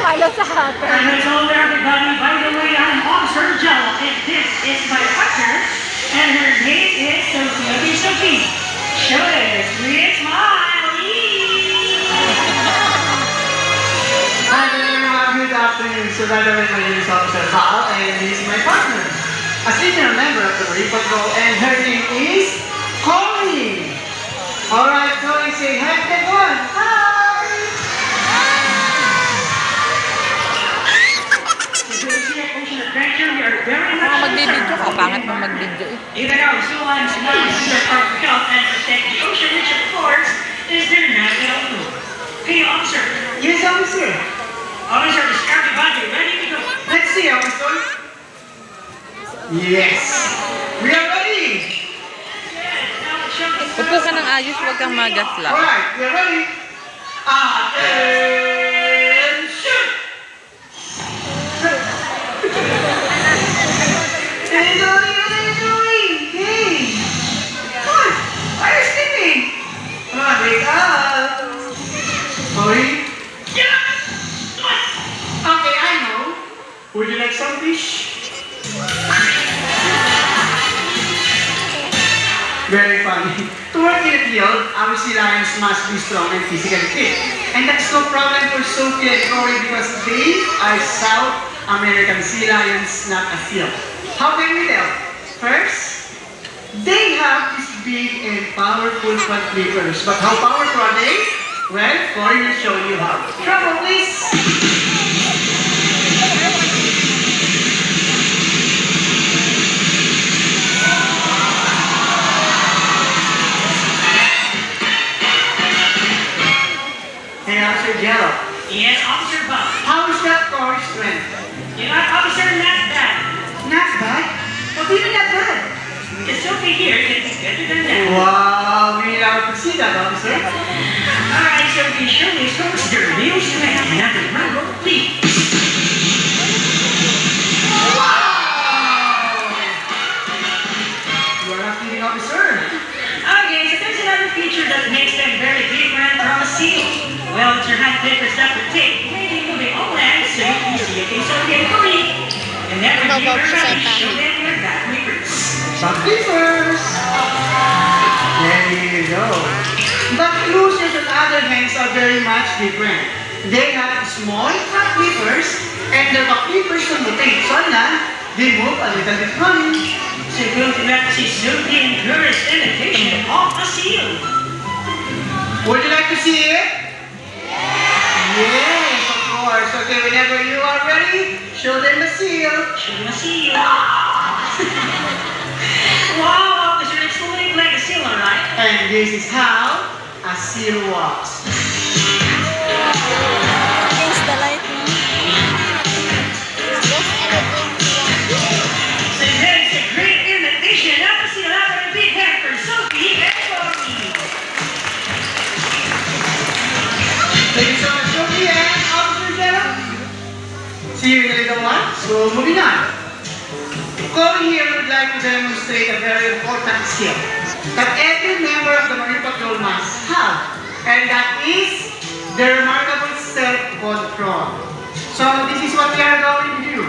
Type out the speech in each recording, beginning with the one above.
Palo sa hapon. I told everybody, by the way, I'm Officer Jello, and this is my partner, and her name is Sophie. Okay, Sophie, show us. Please smile. Hi everyone, good afternoon. So by the way, my name is Officer Val, and this is my partner, a senior member of the Marine Patrol, and her name is Cory. Alright, Cory, say hi to everyone. Hi! We are very much Magbibidyo ka, pangit mo magbidyo eh. even though zoo lions want to help and protect the ocean, which of course is their national food. Hey, officer. Yes, officer. Officer, is everybody ready to go? Let's see, officer. Yes. We are ready. Now let's show us. Upo ka ng ayos, huwag kang magasla. Alright, we are ready. And shoot! Hey, Cory, what are you doing? Hey! Come on! Why are you sleeping? Come on, wake up! Cory? Okay, I know. Would you like some fish? Very funny. To work in the field, our sea lions must be strong and physically fit. And that's no problem for Sophie and Cory because they are South American sea lions, not a seal. How can we tell? First, they have these big and powerful front flippers. But how powerful are they? Well, Cory will show you how. Trouble, please! Hey, Officer Jello. Yes, Officer Bob. How is that Cory's strength? You know, Officer, not bad. Not bad? What do you mean not bad? Because Sophie here can be better than that. Wow, we love to see that, officer. Alright, Sophie, show me the real strength. Now, remember, please. Wow! You are not kidding, officer. Okay, so there's another feature that makes them very different from a seal. Well, it's your hand clippers that protect, maybe moving on land so you can see it in Sophie and Cory. And then when you're ready, show them your back clippers. Some clippers. There you go. But cruisers on other hands are very much different. They have small front clippers and their back clippers on the tape. So now, they move a little bit funny. So you're going to have to see Sophie and Cory's imitation of a seal. Would you like to see it? Yes, of course. Okay, whenever you are ready, show them the seal. Show them a seal. Wow, officer, it's looking like a seal, alright? And this is how a seal walks. Against the light mo. So there's a great imitation of a seal. How about a big hand for Sophie and Cory? Thank you so much, Sophie and Officer Jello. See you in a little while. So moving on. Cory here would like to demonstrate a very important skill that every member of the Marine Patrol must have, and that is the remarkable self-control. So this is what we are going to do.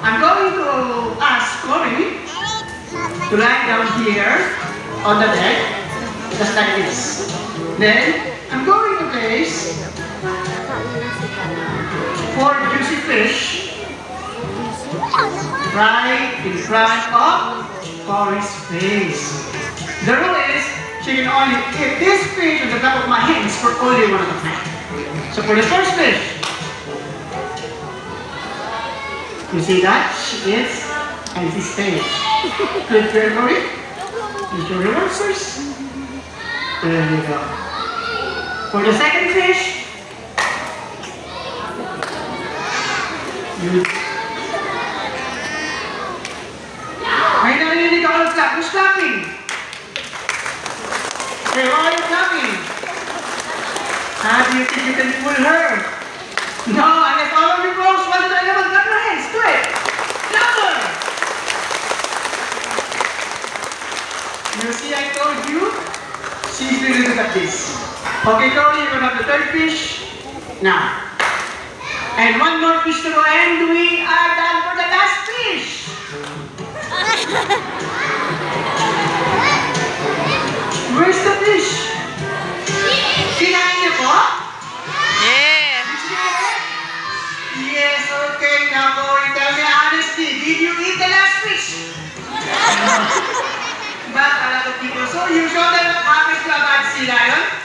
I'm going to ask Cory to lie down here on the bed, just like this. Then I'm going to place 4 juicy fish right in front of Cory's face. The rule is, she can only eat this fish on the top of my hands for only one at a time. So for the first fish, you see that? She eats and she stays. Good girl, Cory. Use your reversers. There you go. For the second fish, you may narinig ako ng clap. Who's clapping? Hey, why are you clapping? How do you think you can fool her? No, unless all of you girls want to clap your hands. Do it. Louder. You see, I told you, she's really good at this. Okay, Cory, you're gonna have the third fish. Now, And one more fish to go, and we are done for the last fish. Where's the fish? Kinain niyo po? Yeah. Yes, okay. Now, boy, tell me honestly, did you eat the last fish? But a lot of people, so you show them what happens to a bad sea lion?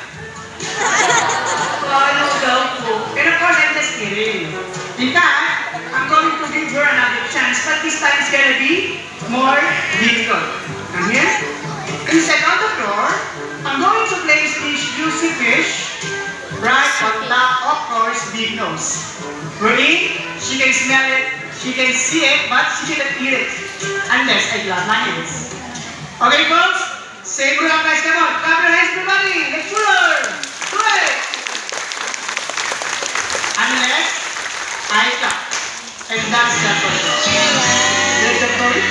No doubt po. And of course, I'm just kidding. In fact, I'm going to give her another chance, but this time it's gonna be more difficult. Come here. Instead on the floor, I'm going to place this juicy fish right on top of course big nose. Ready? She can smell it, she can see it, but she cannot eat it unless I glove my hands. Okay, folks? Same rule applies. Come on, clap your hands, everybody. Let's roll. Do it. Unless I clap. And that's the There's the point.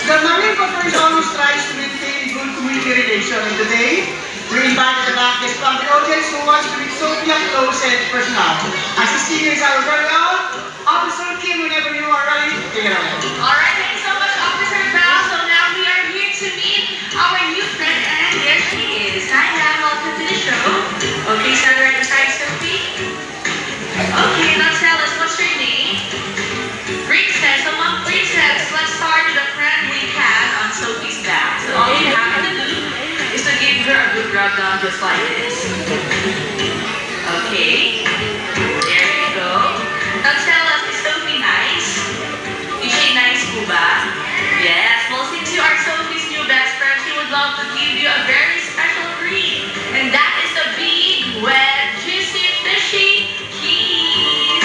The Marine Corps always tries to maintain good community relation. And today, we invited the backers from the audience who wants to meet Sophia close and personal. Assisting is our very own Officer Kim. Whenever you are ready, take it away. Alright, thank you so much, Officer Brown. So now we are here to meet our new friend, and there she is. Hi, ma'am. Welcome to the show. Okay, stand right beside Sophie. Okay, now tell us, what's your name? Princess. So, Mom Princess, let's start with the friend we had on Sophie's back. So all you have to do is to give her a good rub down just like this. Okay. There you go. Now tell us, is Sophie nice? Is she nice po ba? Yes. Well, since you are Sophie's new best friend, she would love to give you a very special treat. And that is a big, wet, juicy, fishy kiss.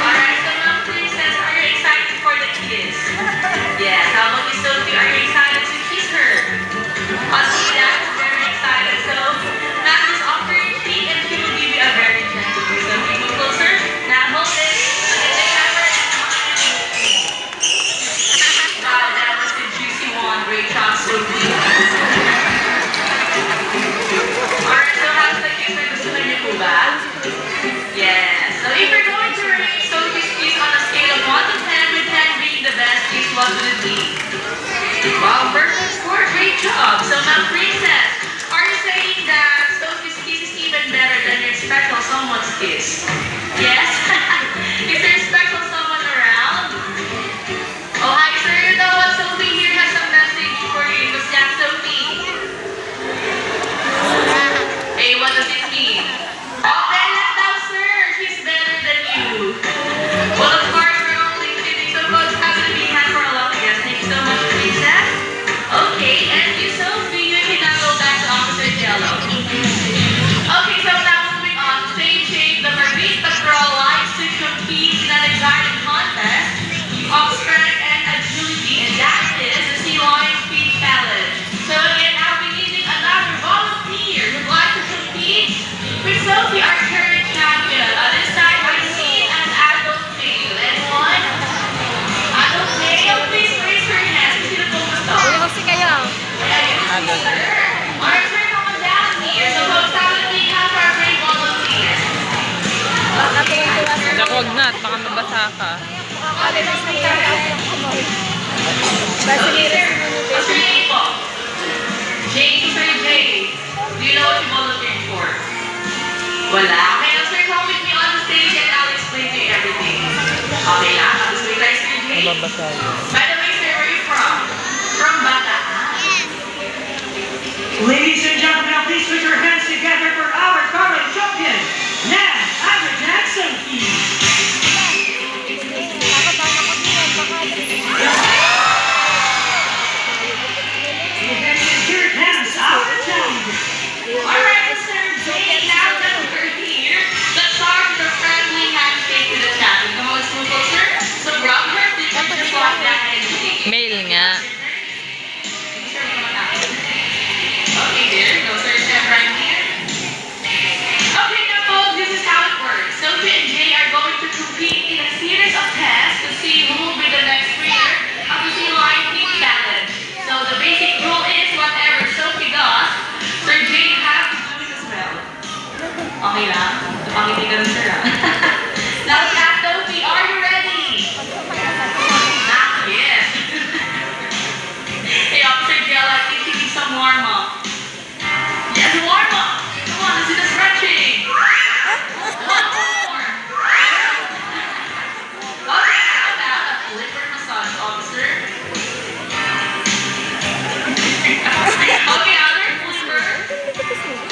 Alright, so Mom Princess, are you excited for the kiss? Yes. How about you, Sophie? Are you excited to kiss her? See, that's very excited. So, now just offer your treat and she will give you a very gentle kiss. So, can you move closer? Now hold it. Look at the camera. Wow, that was a juicy one. Great job, Sophie. Alright, so how's the kiss? Nagustuhan niyo po ba? Yes. So, if you're going to rate Sophie's kiss on a scale of 1 to 10, with 10 being the best kiss, what would it be? Wow, perfect score. Great job. So now, Princess, are you saying that Sophie's kiss is even better than your special someone's kiss? Yes? Is there a special someone around? Oh, hi, sir. You know what? Sophie here has a message for you. What's that, Sophie? Hey, what does it mean? Oh, then let now, sir. She's better than you. Well, of course, we're only kidding. So, folks, have to be hand for a lot of guests. Thank you so much, Princess. Okay, and you, Sophie, you can now go back to Officer Jello. Okay, so now moving on. Stage the Marine Patrol likes to compete in an exciting contest of strength and agility, and that is the Sea Lion Speed Challenge. So again, I'll be needing another volunteer who'd like to compete with Sophie, our current champion. This time I see an adult male. Anyone? Adult male, please raise your hands. Sino po gusto? Kasi kayo. Alright, sir, come on down here. So, folks, how do we have our great volunteers? Naku, wag na. At baka mabasa ka. Okay, sir. What's your name po? Jay, Sir Jay. Do you know what you're volunteering for? Wala. Okay, now, sir, come with me on the stage and I'll explain to you everything. Okay lang? Tapos wait lang, Sir Jay. Mabasa yun. By the way, sir, where are you from? From Bataan. Ladies and gentlemen, please put your hands together for our current champion, Nan Andrew Jackson. Your hands up, challenger. Alright, Sir Jay, now that we're here, let's start with a friendly handshake with the champion. Come on, let's move closer. So, grab her, please put your block down and shake. Mail nga. Okay, there you go, sir. Step right here. Okay, now, folks, this is how it works. Sophie and Jay are going to compete in a series of tests to see who will be the next winner of the Sea Lion Peak Challenge. So, the basic rule is whatever Sophie does, Sir Jay, you have to do it as well. Okay lang? Pangiti ka rin, sir. Now, Kat Sophie, are you ready? Not yet. Hey, Officer Jill, I think you need some warm-up. Yes, warm-up. Come on, let's do the stretching. One more. Okay, how about a flipper massage, officer? Okay, other flipper.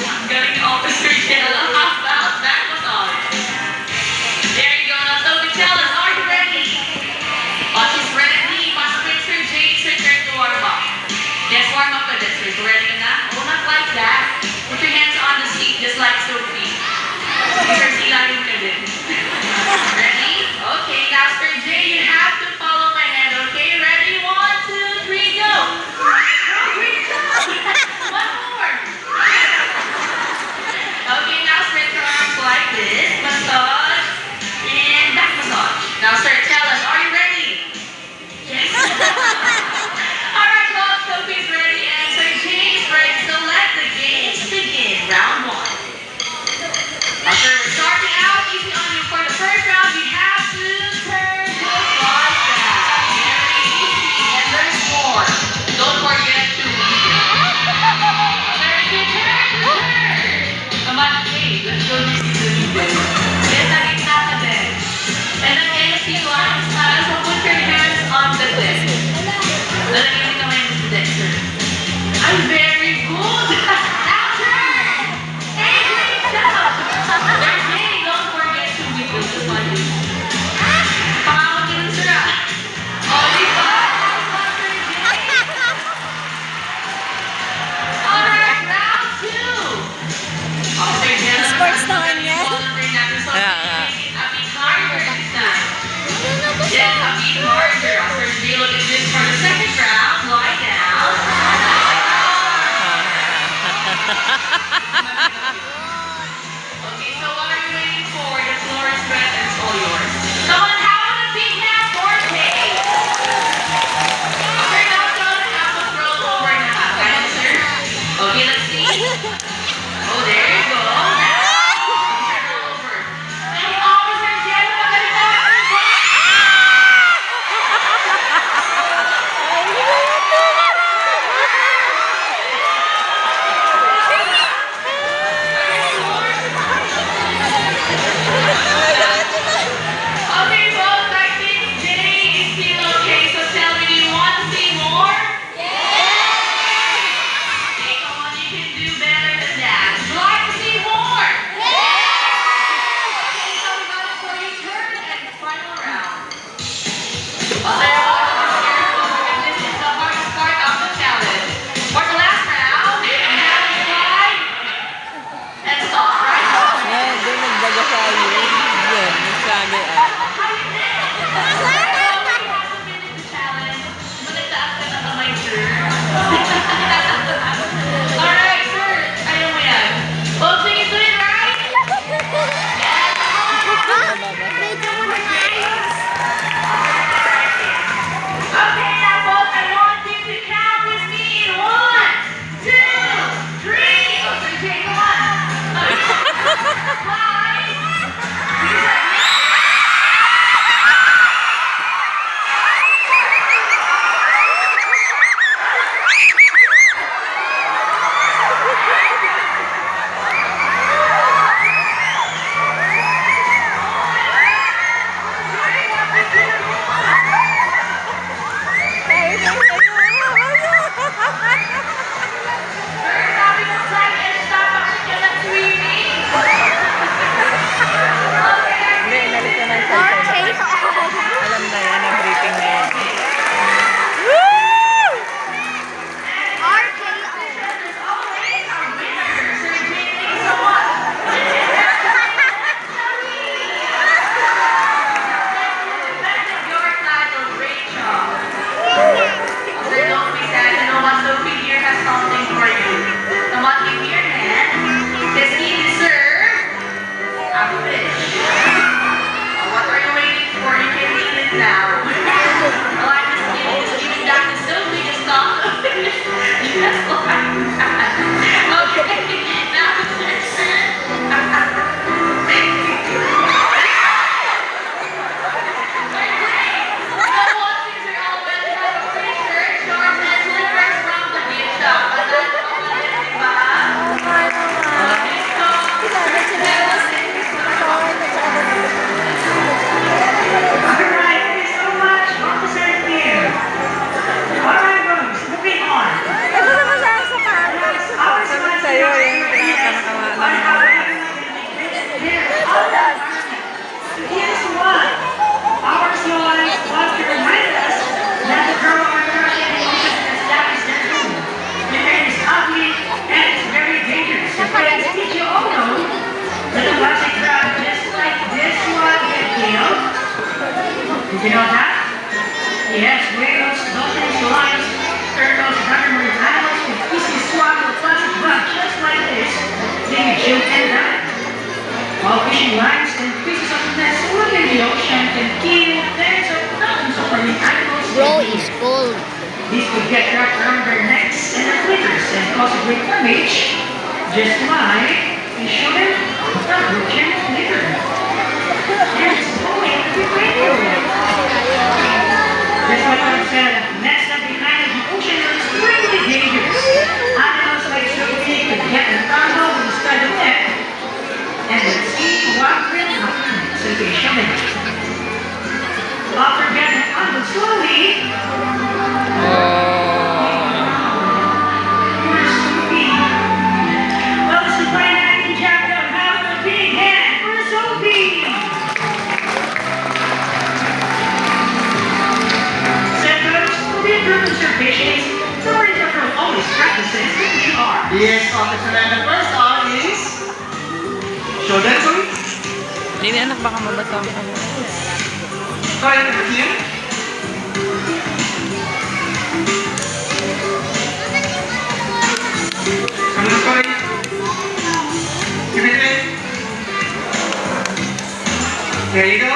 I'm getting Officer Jill. How about back massage? There you go. Now, Sophie, tell us, are you ready? Oh, she's ready. Pasok Sir James, return to warm up. Yes, warm up ka din, sir. So ready ka na? Oh, not like that. Put your hands on the seat, just like Sophie. Sir, silalim ka din. Ready? Okay, now Sir Jay, you have to follow my hand, okay? Ready? 1, 2, 3, go! One more. Okay, now spread your arms like this. Massage. And back massage. Now, sir, tell us, are you ready? Yes. Alright, well, Sophie's ready and Sir Jay's ready. So let the games begin. Round 1. Now, sir, we're starting out easy on you. For the first round, you have to turn just like that. Very easy. And there's more. Don't forget to leave. Very good. Turn. Come on, hey, let's go to the lead. Yes, I think that's a bit. And then MC line style, so put your hands on the clip. Lalagyan din kamay mo sa Dexter. I'm very good. Now turn. Hey, great job. There's hey, don't forget to wiggle just like this. Pangawan ka ng sira. Oh, di ba? Alright, round 2. Officer Jenna, Sports naman yan. Yeah. A bit harder this time. Yes, a bit harder. Officer J, look at this for the second round. Lie down. Okay, so what are you waiting for? The floor is wet and it's all yours. Come on, how about a big hand for Kate? Okay, now don't have a roll over and a half. Kaya, sir? Okay, let's see. Oh, there you go. Now, roll over. Hey, Officer Jen, magaling na natin po. Okay, folks, I think Jay is still okay. So tell me, do you want to see more? Hey, come on, you can do better than that. Would you like to see more? Okay, so we got it for you. Turn and final round. Well, there you go. And this is the hardest part of the challenge. For the last round, you have to slide and stop, right? Doon nagbaga sa iyo. Yan, nagsabi ah. Alright, sir. Ayaw mo yan. Both things do it right? Yes. Medyo mo na ayos. Okay, now both, I want you to count with me in 1, 2, 3. Oh, Sir Jay, come on. 5. lines and pieces of nets swim in the ocean can kill tens of thousands of marine animals. Bro is cold. These could get wrapped around their necks and their flippers and cause a great damage, just like we showed them the broken liver. It's going to be grateful. Just like I said, nets that behind the ocean are extremely dangerous. Animals like Sophie could get entangled inside the net and let's see what will happen. So they shove it. After getting entangled slowly, poor Sophie. Well, this is my acting job done. Have a big hand for Sophie. Setbacks will be improved observations. Sorry for always practices that we are. Yes, officer. And the first R is... Show that, sorry. Hindi anak baka mabasa ang ano. Sorry, here. Come on, sorry. Give it in. There you go.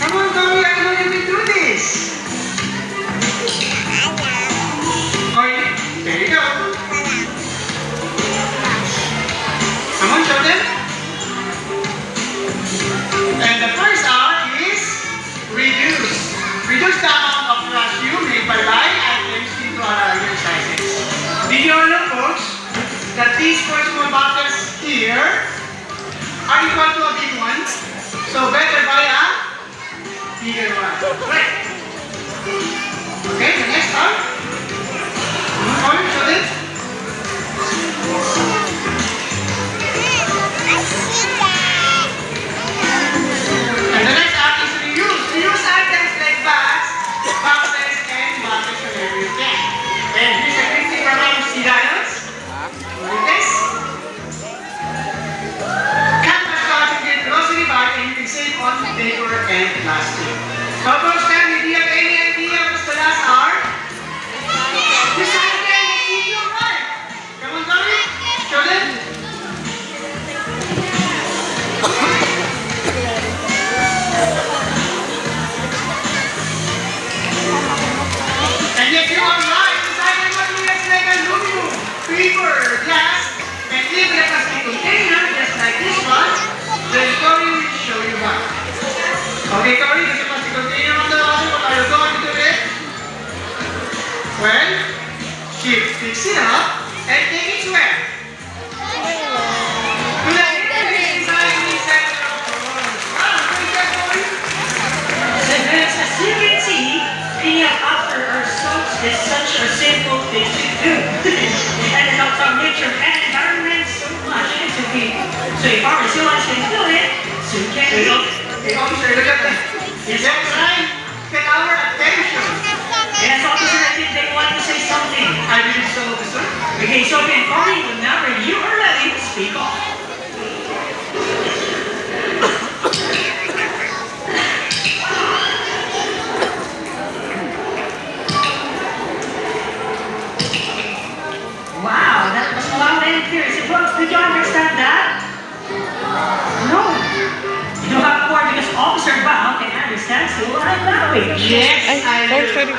Come on, Tommy, I know you can do this. Sorry. There you go. Come on, show them. And the first R is reduce. Reduce the amount of trash you may buy items into our exercises. Did you all know, folks, that these four small bottles here are equal to a big one? So better buy a bigger one. Right. Okay, the next R. Come on, show this. And the next act is reuse. Reuse items like bags, boxes, and bottles whenever you can. And here's a quick tip from our Donald's. Like this. Canvas cloth in the grocery bag and you can save on paper and plastic. Bubbles, can you have any idea what's the last R? Decide again, let's see if you're right. Come on, Tommy. Show them. And yet you are right. Decided what you guys like aluminum, paper, glass, and even a plastic container, just like this one. Then Cory will show you why. Okay, Cory, there's a plastic container on the wall. What are you going to do with it? Well, fix it up and take it where? To the inside center of the room. Wow, pretty good, Cory. As you can see, cleaning up after our soaps is such a simple thing to do. And it helps our nature and environment so much. So if our resilers can do it, so can we. Hey, officer, look at that. Yes, They're officer. trying to get our attention. Yes, officer, I think they want to say something. I believe so, officer. Okay, so again, Cory, whenever you are ready, speak off. Wow, that was loud and clear. So folks, did you understand that? No. You don't have more because Officer Bao can understand, so I'm laughing. Yes, Ay, I oh, do. sorry.